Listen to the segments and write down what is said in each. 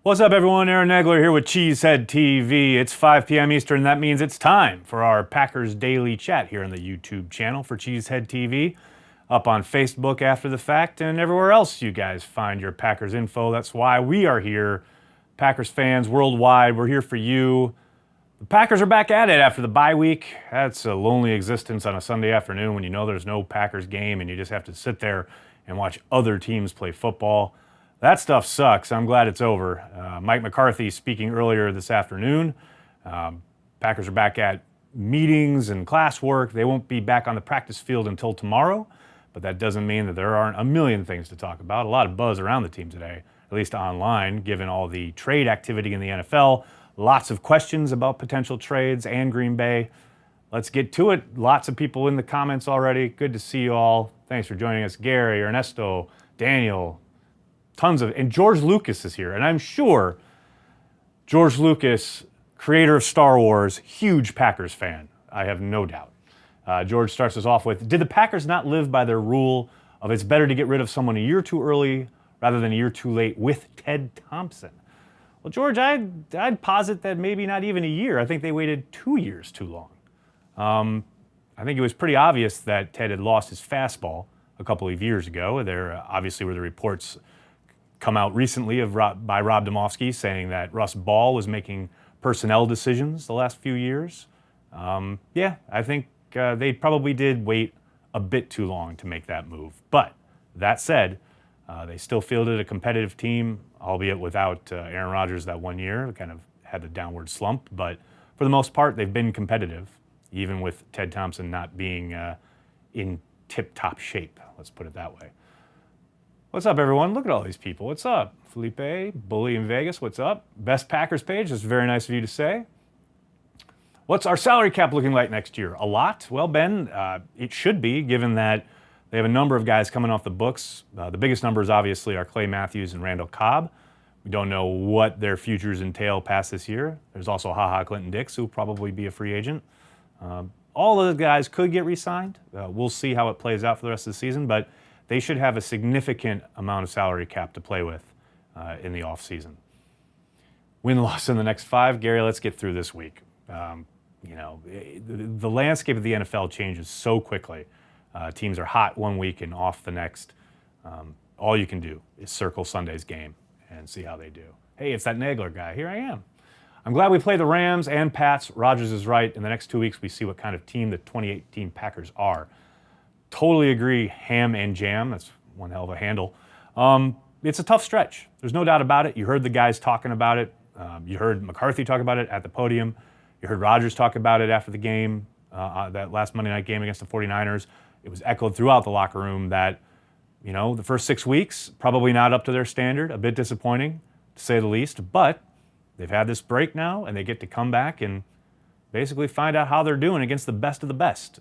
What's up, everyone? Aaron Nagler here with Cheesehead TV. It's 5 p.m. Eastern. That means it's time for our Packers Daily Chat here on the YouTube channel for Cheesehead TV, up on Facebook after the fact, and everywhere else you guys find your Packers info. That's why we are here. Packers fans worldwide, we're here for you. The Packers are back at it after the bye week. That's a lonely existence on a Sunday afternoon when you know there's no Packers game and you just have to sit there and watch other teams play football. That stuff sucks. I'm glad it's over. Mike McCarthy speaking earlier this afternoon. Packers are back at meetings and classwork. They won't be back on the practice field until tomorrow, but that doesn't mean that there aren't a million things to talk about. A lot of buzz around the team today, at least online, given all the trade activity in the NFL. Lots of questions about potential trades and Green Bay. Let's get to it. Lots of people in the comments already. Good to see you all. Thanks for joining us. Gary, Ernesto, Daniel, and George Lucas is here. And I'm sure George Lucas, creator of Star Wars, huge Packers fan. I have no doubt. George starts us off with, did the Packers not live by their rule of it's better to get rid of someone a year too early rather than a year too late with Ted Thompson? Well, George, I'd posit that maybe not even a year. I think they waited 2 years too long. I think it was pretty obvious that Ted had lost his fastball a couple of years ago. There obviously were the reports come out recently by Rob Domofsky saying that Russ Ball was making personnel decisions the last few years. Yeah, I think they probably did wait a bit too long to make that move. But that said, they still fielded a competitive team, albeit without Aaron Rodgers that 1 year. Kind of had the downward slump, but for the most part, they've been competitive, even with Ted Thompson not being in tip-top shape. Let's put it that way. What's up, everyone? Look at all these people. What's up? Felipe, Bully in Vegas, what's up? Best Packers page, that's very nice of you to say. What's our salary cap looking like next year? A lot? Well, Ben, it should be, given that they have a number of guys coming off the books. The biggest numbers, obviously, are Clay Matthews and Randall Cobb. We don't know what their futures entail past this year. There's also HaHa Clinton Dix, who will probably be a free agent. All of the guys could get re-signed. We'll see how it plays out for the rest of the season, but they should have a significant amount of salary cap to play with in the offseason. Win-loss in the next 5. Gary, let's get through this week. The landscape of the NFL changes so quickly. Teams are hot 1 week and off the next. All you can do is circle Sunday's game and see how they do. Hey, it's that Nagler guy. Here I am. I'm glad we play the Rams and Pats. Rodgers is right. In the next 2 weeks, we see what kind of team the 2018 Packers are. Totally agree, ham and jam. That's one hell of a handle. It's a tough stretch. There's no doubt about it. You heard the guys talking about it. You heard McCarthy talk about it at the podium. You heard Rodgers talk about it after the game, that last Monday night game against the 49ers. It was echoed throughout the locker room that, the first 6 weeks, probably not up to their standard, a bit disappointing, to say the least. But they've had this break now, and they get to come back and basically find out how they're doing against the best of the best.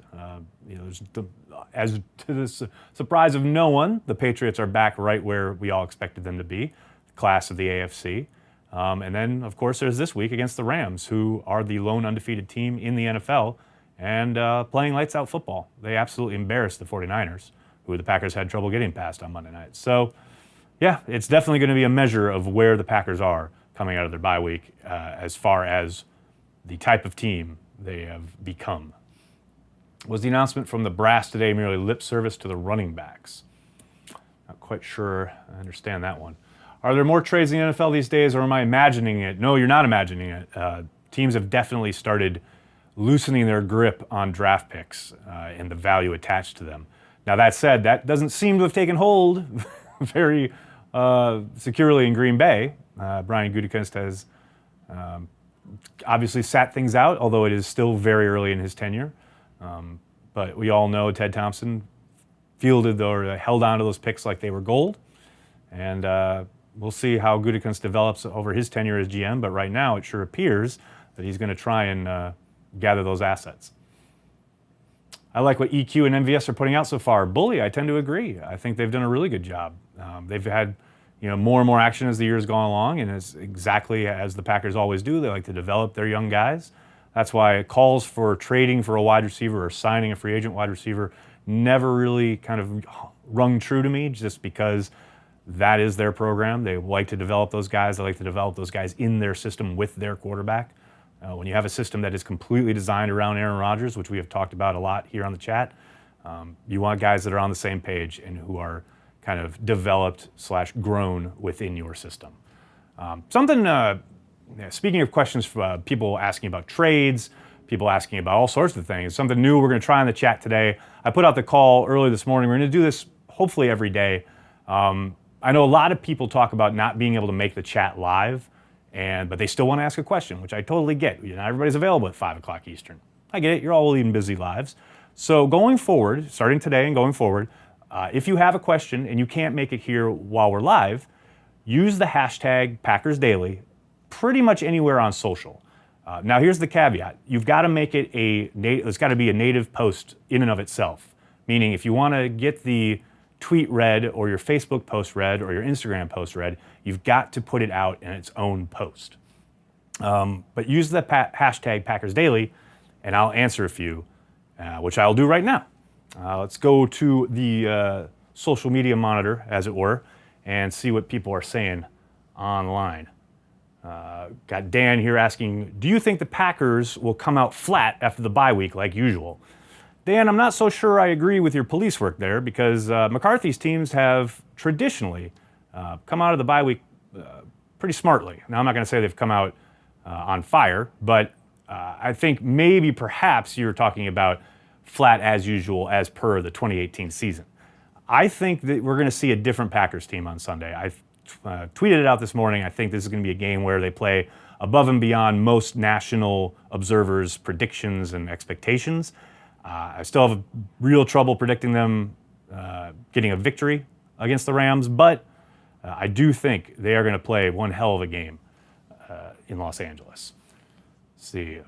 As to the surprise of no one, the Patriots are back right where we all expected them to be, the class of the AFC. And then, of course, there's this week against the Rams, who are the lone undefeated team in the NFL and playing lights-out football. They absolutely embarrassed the 49ers, who the Packers had trouble getting past on Monday night. So, yeah, it's definitely going to be a measure of where the Packers are coming out of their bye week as far as the type of team they have become. Was the announcement from the brass today merely lip service to the running backs? Not quite sure I understand that one. Are there more trades in the NFL these days, or am I imagining it? No, you're not imagining it. Teams have definitely started loosening their grip on draft picks and the value attached to them. Now, that said, that doesn't seem to have taken hold very securely in Green Bay. Brian Gutekunst has obviously sat things out, although it is still very early in his tenure. But we all know Ted Thompson fielded or held on to those picks like they were gold. And we'll see how Gutekunst develops over his tenure as GM. But right now, it sure appears that he's going to try and gather those assets. I like what EQ and MVS are putting out so far. Bully, I tend to agree. I think they've done a really good job. They've had more and more action as the years gone along, and it's exactly as the Packers always do. They like to develop their young guys. That's why calls for trading for a wide receiver or signing a free agent wide receiver never really kind of rung true to me, just because That is their program. They like to develop those guys. They like to develop those guys in their system with their quarterback. When you have a system that is completely designed around Aaron Rodgers, which we have talked about a lot here on the chat, you want guys that are on the same page and who are kind of developed / grown within your system. Speaking of questions for people asking about trades, people asking about all sorts of things, something new we're going to try in the chat today. I put out the call early this morning. We're going to do this hopefully every day. I know a lot of people talk about not being able to make the chat live, but they still want to ask a question, which I totally get. You know, everybody's available at 5 o'clock Eastern. I get it. You're all leading busy lives. So going forward, starting today and going forward, if you have a question and you can't make it here while we're live, use the hashtag PackersDaily pretty much anywhere on social. Now here's the caveat. You've got to make it it's got to be a native post in and of itself. Meaning if you want to get the tweet read or your Facebook post read or your Instagram post read, you've got to put it out in its own post. But use the hashtag PackersDaily and I'll answer a few, which I'll do right now. Let's go to the social media monitor, as it were, and see what people are saying online. Got Dan here asking, do you think the Packers will come out flat after the bye week like usual? Dan, I'm not so sure I agree with your police work there because McCarthy's teams have traditionally come out of the bye week pretty smartly. Now, I'm not going to say they've come out on fire, but I think maybe perhaps you're talking about flat as usual as per the 2018 season. I think that we're going to see a different Packers team on Sunday. I tweeted it out this morning. I think this is going to be a game where they play above and beyond most national observers' predictions and expectations. I still have real trouble predicting them getting a victory against the Rams, but I do think they are going to play one hell of a game in Los Angeles. Let's see.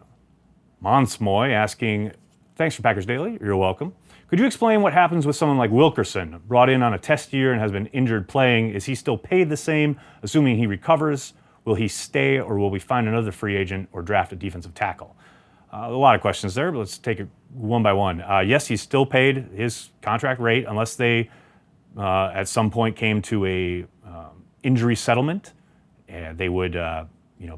Monsmoy asking, thanks for Packers Daily. You're welcome. Could you explain what happens with someone like Wilkerson, brought in on a test year and has been injured playing? Is he still paid the same, assuming he recovers? Will he stay, or will we find another free agent or draft a defensive tackle? A lot of questions there, but let's take it one by one. Yes, he's still paid his contract rate unless they at some point came to a injury settlement, and they would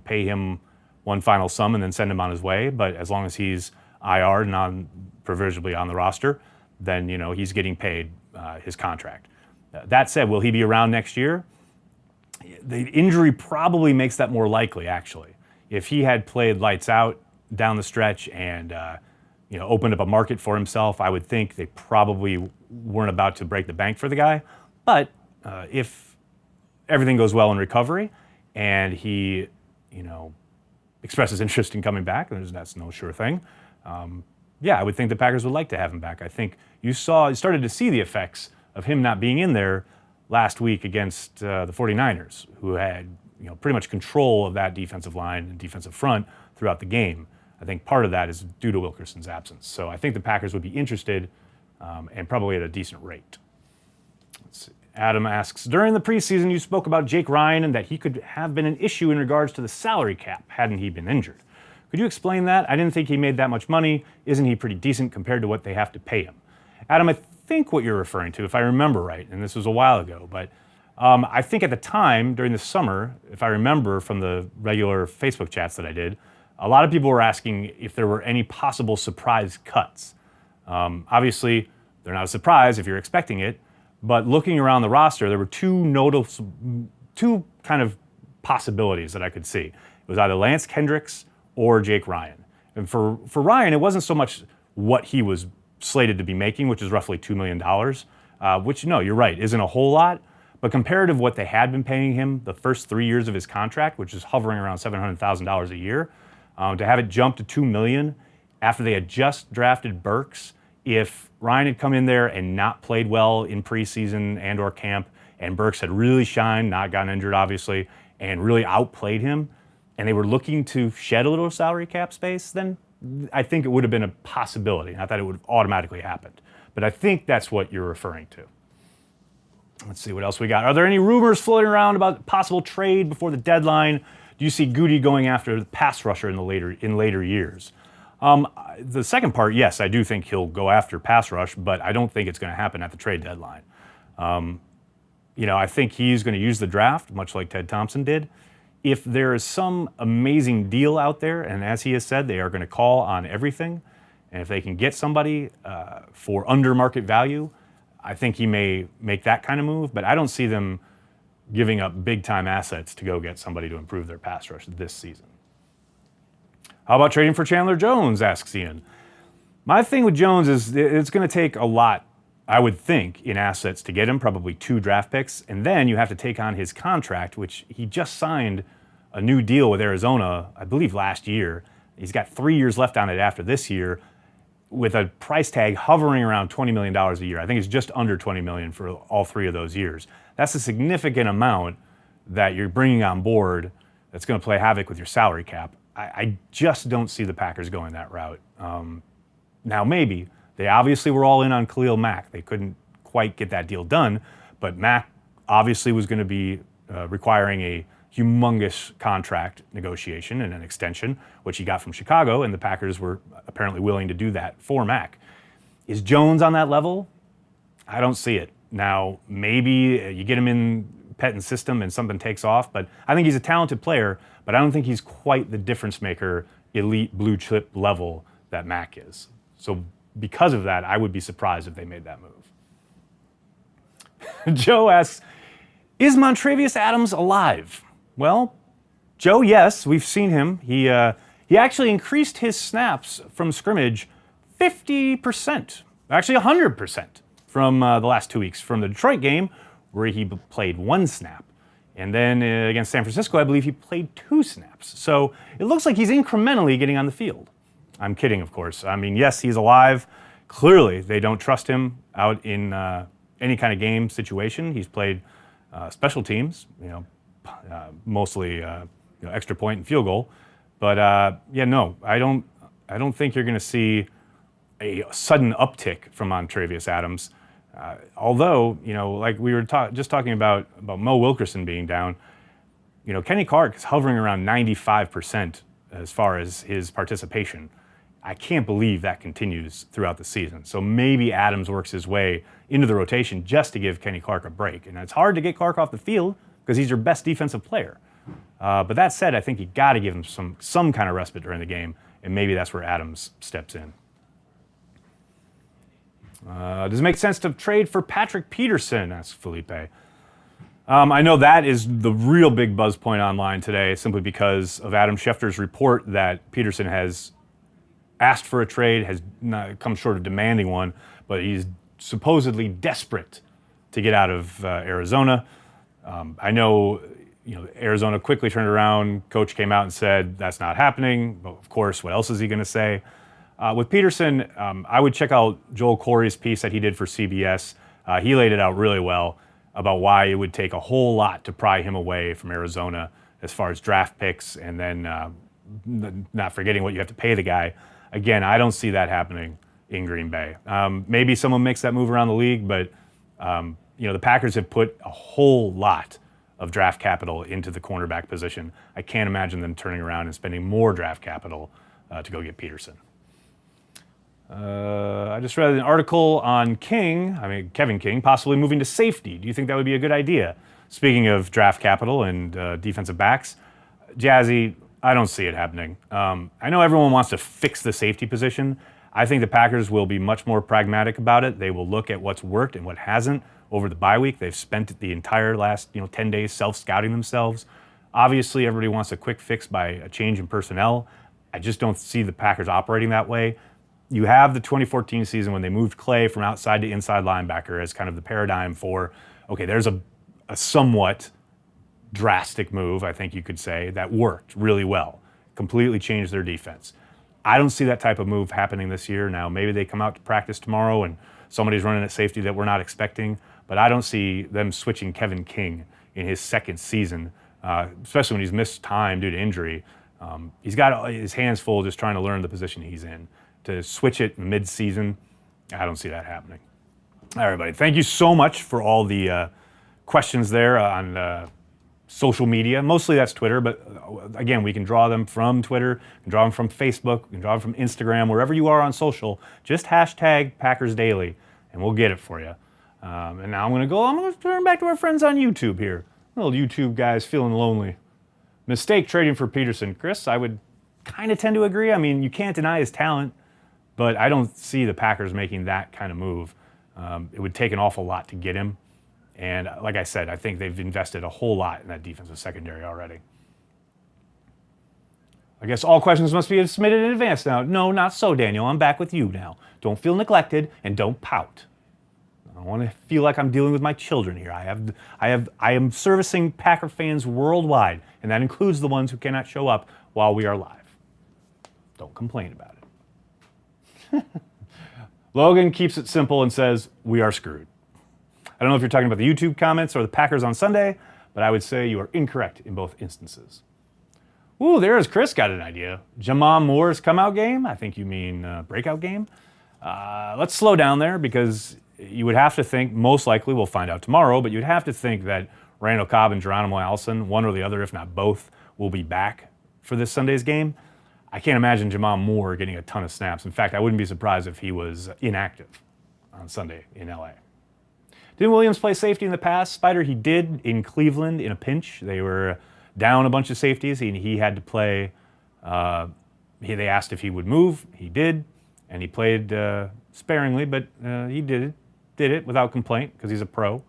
pay him one final sum and then send him on his way. But as long as he's IR and provisionally on the roster, then he's getting paid his contract. That said, will he be around next year? The injury probably makes that more likely, actually. If he had played lights out down the stretch and opened up a market for himself, I would think they probably weren't about to break the bank for the guy. But if everything goes well in recovery and he expresses interest in coming back, that's no sure thing. I would think the Packers would like to have him back. I think you started to see the effects of him not being in there last week against the 49ers, who had pretty much control of that defensive line and defensive front throughout the game. I think part of that is due to Wilkerson's absence. So I think the Packers would be interested and probably at a decent rate. Let's see. Adam asks, during the preseason you spoke about Jake Ryan and that he could have been an issue in regards to the salary cap hadn't he been injured. Could you explain that? I didn't think he made that much money. Isn't he pretty decent compared to what they have to pay him? Adam, I think what you're referring to, if I remember right, and this was a while ago, but I think at the time, during the summer, if I remember from the regular Facebook chats that I did, a lot of people were asking if there were any possible surprise cuts. Obviously, they're not a surprise if you're expecting it, but looking around the roster, there were two kind of possibilities that I could see. It was either Lance Kendricks or Jake Ryan. And for Ryan, it wasn't so much what he was slated to be making, which is roughly $2 million, which, no, you're right, isn't a whole lot. But compared to what they had been paying him the first 3 years of his contract, which is hovering around $700,000 a year, to have it jump to $2 million after they had just drafted Burks, if Ryan had come in there and not played well in preseason and or camp, and Burks had really shined, not gotten injured obviously, and really outplayed him, and they were looking to shed a little salary cap space, then I think it would have been a possibility. Not that it would have automatically happened, but I think that's what you're referring to. Let's see what else we got. Are there any rumors floating around about possible trade before the deadline? Do you see Goody going after the pass rusher in later years? The second part, yes, I do think he'll go after pass rush, but I don't think it's going to happen at the trade deadline. I think he's going to use the draft, much like Ted Thompson did. If there is some amazing deal out there, and as he has said, they are going to call on everything, and if they can get somebody for under market value, I think he may make that kind of move, but I don't see them giving up big-time assets to go get somebody to improve their pass rush this season. How about trading for Chandler Jones, asks Ian. My thing with Jones is it's going to take a lot, I would think, in assets to get him, probably 2 draft picks, and then you have to take on his contract, which he just signed a new deal with Arizona, I believe last year. He's got 3 years left on it after this year, with a price tag hovering around $20 million a year. I think it's just under $20 million for all 3 of those years. That's a significant amount that you're bringing on board that's going to play havoc with your salary cap. I just don't see the Packers going that route. Now, maybe. They obviously were all in on Khalil Mack. They couldn't quite get that deal done, but Mack obviously was going to be requiring a humongous contract negotiation and an extension, which he got from Chicago, and the Packers were apparently willing to do that for Mack. Is Jones on that level? I don't see it. Now, maybe you get him in Pettine's system and something takes off, but I think he's a talented player, but I don't think he's quite the difference maker, elite blue chip level that Mack is. So because of that, I would be surprised if they made that move. Joe asks, is Montravius Adams alive? Well, Joe, yes, we've seen him. He actually increased his snaps from scrimmage 50%, actually 100% from the last 2 weeks, from the Detroit game where he played 1 snap. And then against San Francisco, I believe he played 2 snaps. So it looks like he's incrementally getting on the field. I'm kidding, of course. I mean, yes, he's alive. Clearly, they don't trust him out in any kind of game situation. He's played special teams, mostly extra point and field goal. But no, I don't think you're going to see a sudden uptick from Montravius Adams. Although, like we were just talking about Mo Wilkerson being down, Kenny Clark is hovering around 95% as far as his participation. I can't believe that continues throughout the season. So maybe Adams works his way into the rotation just to give Kenny Clark a break. And it's hard to get Clark off the field because he's your best defensive player. But that said, I think you got to give him some kind of respite during the game, and maybe that's where Adams steps in. Does it make sense to trade for Patrick Peterson? Asks Felipe. I know that is the real big buzz point online today, simply because of Adam Schefter's report that Peterson has asked for a trade, has not come short of demanding one, but he's supposedly desperate to get out of Arizona. I know, Arizona quickly turned around. Coach came out and said that's not happening. But of course, what else is he going to say? With Peterson, I would check out Joel Corey's piece that he did for CBS. He laid it out really well about why it would take a whole lot to pry him away from Arizona as far as draft picks, and then not forgetting what you have to pay the guy. Again, I don't see that happening in Green Bay. Maybe someone makes that move around the league, but the Packers have put a whole lot of draft capital into the cornerback position. I can't imagine them turning around and spending more draft capital to go get Peterson. I just read an article on Kevin King, possibly moving to safety. Do you think that would be a good idea? Speaking of draft capital and defensive backs, Jazzy, I don't see it happening. I know everyone wants to fix the safety position. I think the Packers will be much more pragmatic about it. They will look at what's worked and what hasn't over the bye week. They've spent the entire last 10 days self-scouting themselves. Obviously, everybody wants a quick fix by a change in personnel. I just don't see the Packers operating that way. You have the 2014 season when they moved Clay from outside to inside linebacker as kind of the paradigm for, okay, there's a somewhat drastic move, I think you could say, that worked really well, completely changed their defense. I don't see that type of move happening this year. Now, maybe they come out to practice tomorrow and somebody's running at safety that we're not expecting, but I don't see them switching Kevin King in his second season, especially when he's missed time due to injury. He's got his hands full just trying to learn the position he's in. To switch it mid-season, I don't see that happening. All right, everybody, thank you so much for all the questions there on social media. Mostly that's Twitter, but again, we can draw them from Twitter, we can draw them from Facebook, we can draw them from Instagram, wherever you are on social. Just hashtag Packers Daily, and we'll get it for you. And now I'm going to turn back to our friends on YouTube here. Little YouTube guys feeling lonely. Mistake trading for Peterson. Chris, I would kind of tend to agree. I mean, you can't deny his talent, but I don't see the Packers making that kind of move. It would take an awful lot to get him. And like I said, I think they've invested a whole lot in that defensive secondary already. I guess all questions must be submitted in advance now. No, not so, Daniel. I'm back with you now. Don't feel neglected and don't pout. I want to feel like I'm dealing with my children here. I am servicing Packer fans worldwide, and that includes the ones who cannot show up while we are live. Don't complain about it. Logan keeps it simple and says, we are screwed. I don't know if you're talking about the YouTube comments or the Packers on Sunday, but I would say you are incorrect in both instances. Ooh, there's Chris got an idea. Jamam Moore's come-out game? I think you mean breakout game. Let's slow down there because you would have to think, most likely we'll find out tomorrow, but you'd have to think that Randall Cobb and Geronimo Allison, one or the other, if not both, will be back for this Sunday's game. I can't imagine Jamam Moore getting a ton of snaps. In fact, I wouldn't be surprised if he was inactive on Sunday in LA. Didn't Williams play safety in the past? Spider, he did in Cleveland in a pinch. They were down a bunch of safeties. He had to play. They asked if he would move. He did, and he played sparingly, but he did it without complaint because he's a pro.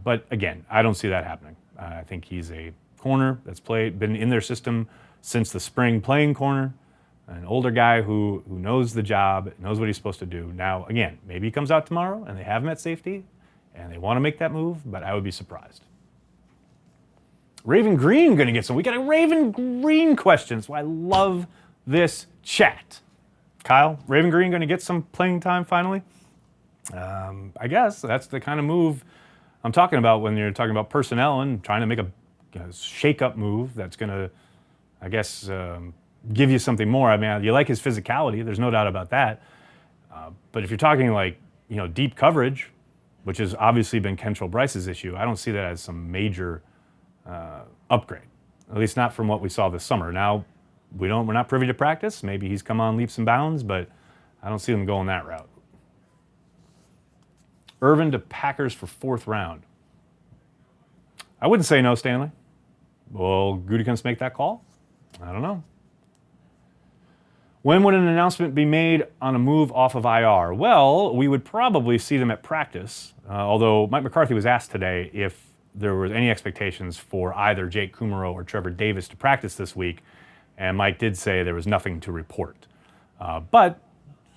But again, I don't see that happening. I think he's a corner that's been in their system since the spring, playing corner, an older guy who knows the job, knows what he's supposed to do. Now, again, maybe he comes out tomorrow and they have him at safety and they want to make that move, but I would be surprised. Raven Green going to get some. We got a Raven Green question, so I love this chat. Kyle, Raven Green going to get some playing time finally? I guess that's the kind of move I'm talking about when you're talking about personnel and trying to make a shake-up move that's going to, I guess, give you something more. I mean, you like his physicality. There's no doubt about that. But if you're talking like, deep coverage, which has obviously been Kentrell Bryce's issue, I don't see that as some major upgrade, at least not from what we saw this summer. Now, we're not privy to practice. Maybe he's come on leaps and bounds, but I don't see them going that route. Irvin to Packers for 4th round. I wouldn't say no, Stanley. Will Gutekunst make that call? I don't know. When would an announcement be made on a move off of IR? Well, we would probably see them at practice, although Mike McCarthy was asked today if there were any expectations for either Jake Kumerow or Trevor Davis to practice this week, and Mike did say there was nothing to report. But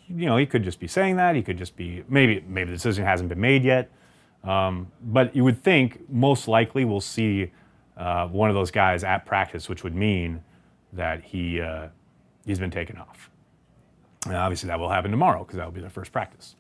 he could just be saying that. He could just be, maybe the decision hasn't been made yet. But you would think most likely we'll see one of those guys at practice, which would mean that he's been taken off. And obviously that will happen tomorrow because that will be their first practice.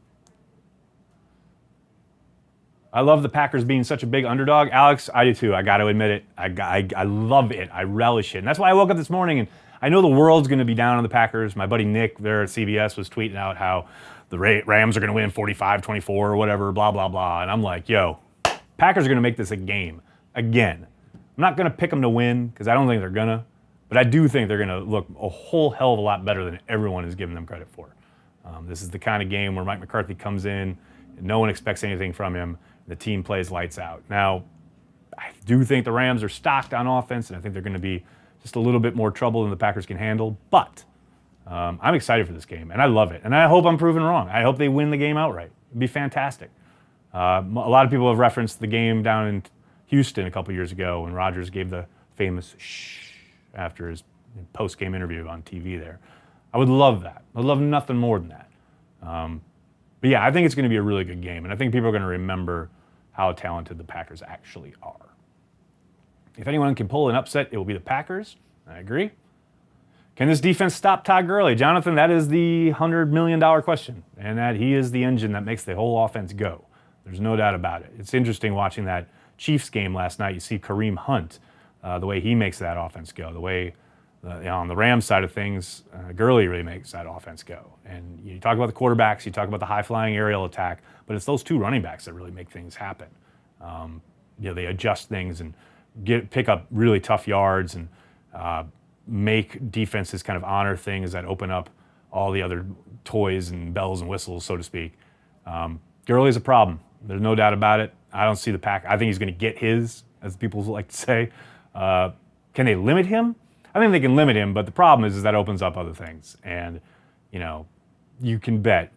I love the Packers being such a big underdog. Alex, I do too. I got to admit it. I love it. I relish it. And that's why I woke up this morning and I know the world's going to be down on the Packers. My buddy Nick there at CBS was tweeting out how the Rams are going to win 45-24 or whatever, blah, blah, blah. And I'm like, Packers are going to make this a game again. I'm not going to pick them to win because I don't think they're going to. But I do think they're going to look a whole hell of a lot better than everyone is giving them credit for. This is the kind of game where Mike McCarthy comes in and no one expects anything from him. The team plays lights out. Now, I do think the Rams are stocked on offense, and I think they're going to be just a little bit more trouble than the Packers can handle. But I'm excited for this game, and I love it. And I hope I'm proven wrong. I hope they win the game outright. It'd be fantastic. A lot of people have referenced the game down in Houston a couple years ago when Rodgers gave the famous shh after his post-game interview on TV there. I would love that. I'd love nothing more than that. But yeah, I think it's going to be a really good game, and I think people are going to remember how talented the Packers actually are. If anyone can pull an upset, it will be the Packers. I agree. Can this defense stop Todd Gurley? Jonathan, that is the $100 million question, and that he is the engine that makes the whole offense go. There's no doubt about it. It's interesting watching that Chiefs game last night. You see Kareem Hunt, the way he makes that offense go, the way on the Rams side of things, Gurley really makes that offense go. And you talk about the quarterbacks, you talk about the high-flying aerial attack, but it's those two running backs that really make things happen. They adjust things and pick up really tough yards and make defenses kind of honor things that open up all the other toys and bells and whistles, so to speak. Gurley's a problem. There's no doubt about it. I don't see the Pack. I think he's going to get his, as people like to say. Can they limit him? I think they can limit him, but the problem is that opens up other things. And, you know, you can bet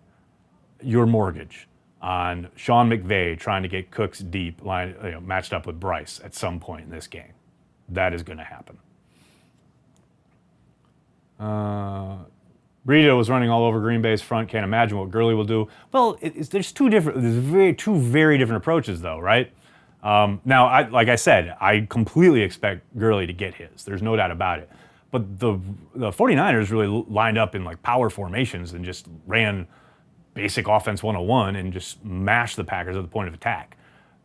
your mortgage on Sean McVay trying to get Cooks deep, matched up with Bryce at some point in this game. That is going to happen. Brito was running all over Green Bay's front. Can't imagine what Gurley will do. Well, there's two very different approaches, though, right? Now, like I said, I completely expect Gurley to get his. There's no doubt about it. But the 49ers really lined up in like power formations and just ran basic offense 101 and just mashed the Packers at the point of attack.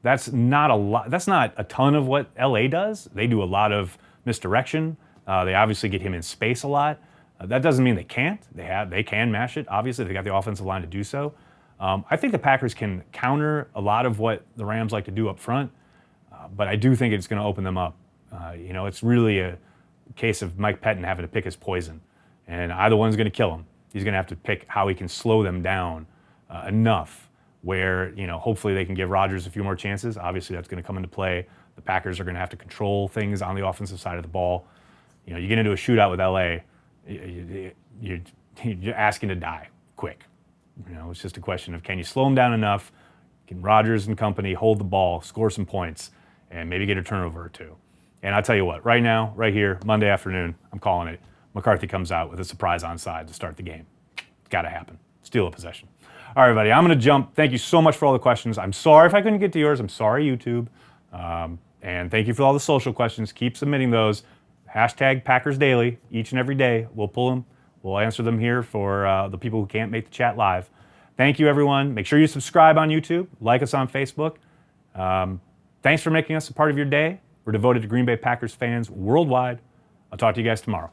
That's not a lot. That's not a ton of what LA does. They do a lot of misdirection. They obviously get him in space a lot. That doesn't mean they can't. They can mash it. Obviously, they got the offensive line to do so. I think the Packers can counter a lot of what the Rams like to do up front, but I do think it's going to open them up. It's really a case of Mike Pettin having to pick his poison, and either one's going to kill him. He's going to have to pick how he can slow them down enough where, hopefully they can give Rodgers a few more chances. Obviously, that's going to come into play. The Packers are going to have to control things on the offensive side of the ball. You get into a shootout with LA, you're asking to die quick. It's just a question of, can you slow them down enough? Can Rodgers and company hold the ball, score some points, and maybe get a turnover or two? And I'll tell you what, right now, right here, Monday afternoon, I'm calling it. McCarthy comes out with a surprise onside to start the game. It's got to happen. Steal a possession. All right, everybody, I'm going to jump. Thank you so much for all the questions. I'm sorry if I couldn't get to yours. I'm sorry, YouTube. And thank you for all the social questions. Keep submitting those. Hashtag Packers Daily each and every day. We'll pull them. We'll answer them here for the people who can't make the chat live. Thank you, everyone. Make sure you subscribe on YouTube. Like us on Facebook. Thanks for making us a part of your day. We're devoted to Green Bay Packers fans worldwide. I'll talk to you guys tomorrow.